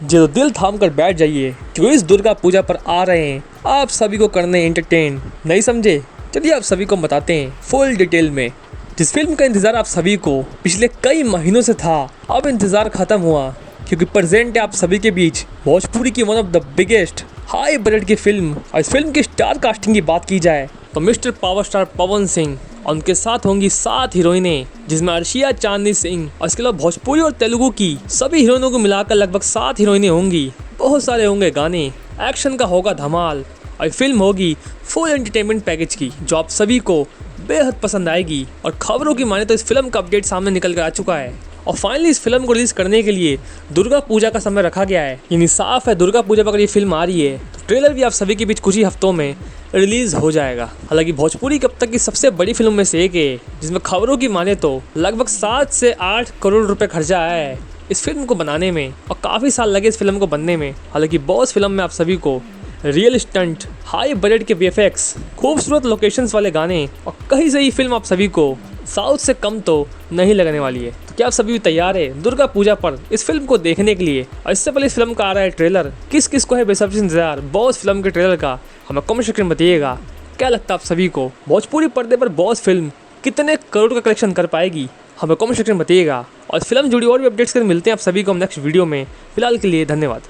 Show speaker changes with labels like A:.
A: जो दिल थाम कर बैठ जाइए, जो इस दुर्गा पूजा पर आ रहे हैं आप सभी को करने एंटरटेन। नहीं समझे? चलिए आप सभी को बताते हैं फुल डिटेल में। जिस फिल्म का इंतज़ार आप सभी को पिछले कई महीनों से था, अब इंतज़ार ख़त्म हुआ, क्योंकि प्रेजेंट है आप सभी के बीच भोजपुरी की one of the biggest high budget की फिल्म। और इस फिल्म की स्टार कास्टिंग की बात की जाए तो mister power star Pawan Singh और उनके साथ होंगी 7 हीरोइनें, जिसमें अर्शिया चांदनी सिंह और इसके अलावा भोजपुरी और तेलुगु की सभी हीरोइनों को मिलाकर लगभग 7 हीरोइनें होंगी। बहुत सारे होंगे गाने, एक्शन का होगा धमाल, और फिल्म होगी फुल एंटरटेनमेंट पैकेज की, जो आप सभी को बेहद पसंद आएगी। और खबरों की माने तो इस फिल्म का अपडेट सामने निकल कर आ चुका है और फाइनली इस फिल्म को रिलीज करने के लिए दुर्गा पूजा का समय रखा गया है। यानी साफ है दुर्गा पूजा पर अगर ये फिल्म आ रही है तो ट्रेलर भी आप सभी के बीच कुछ ही हफ्तों में रिलीज हो जाएगा। हालांकि भोजपुरी की अब तक की सबसे बड़ी फिल्म में से एक है, जिसमें खबरों की माने तो लगभग 7 से 8 करोड़ रुपए खर्चा आया है इस फिल्म को बनाने में, और काफ़ी साल लगे इस फिल्म को बनने में। हालांकि बॉस फिल्म में आप सभी को रियल स्टंट, हाई बजट के वीएफएक्स, खूबसूरत लोकेशंस वाले गाने और कहीं से ही फिल्म आप सभी को साउथ से कम तो नहीं लगने वाली है। तो क्या आप सभी तैयार है दुर्गा पूजा पर इस फिल्म को देखने के लिए? और इससे पहले इस फिल्म का आ रहा है ट्रेलर, किस किस को है बेसब्री से इंतजार बॉस फिल्म के ट्रेलर का, हमें कमेंट सेक्शन में बताइएगा। क्या लगता है आप सभी को भोजपुरी पर्दे पर बॉस फिल्म कितने करोड़ का कलेक्शन कर पाएगी? हमें कमेंट सेक्शन में बताइएगा। और इस फिल्म जुड़ी और भी अपडेट्स कर मिलते हैं आप सभी को हम नेक्स्ट वीडियो में। फिलहाल के लिए धन्यवाद।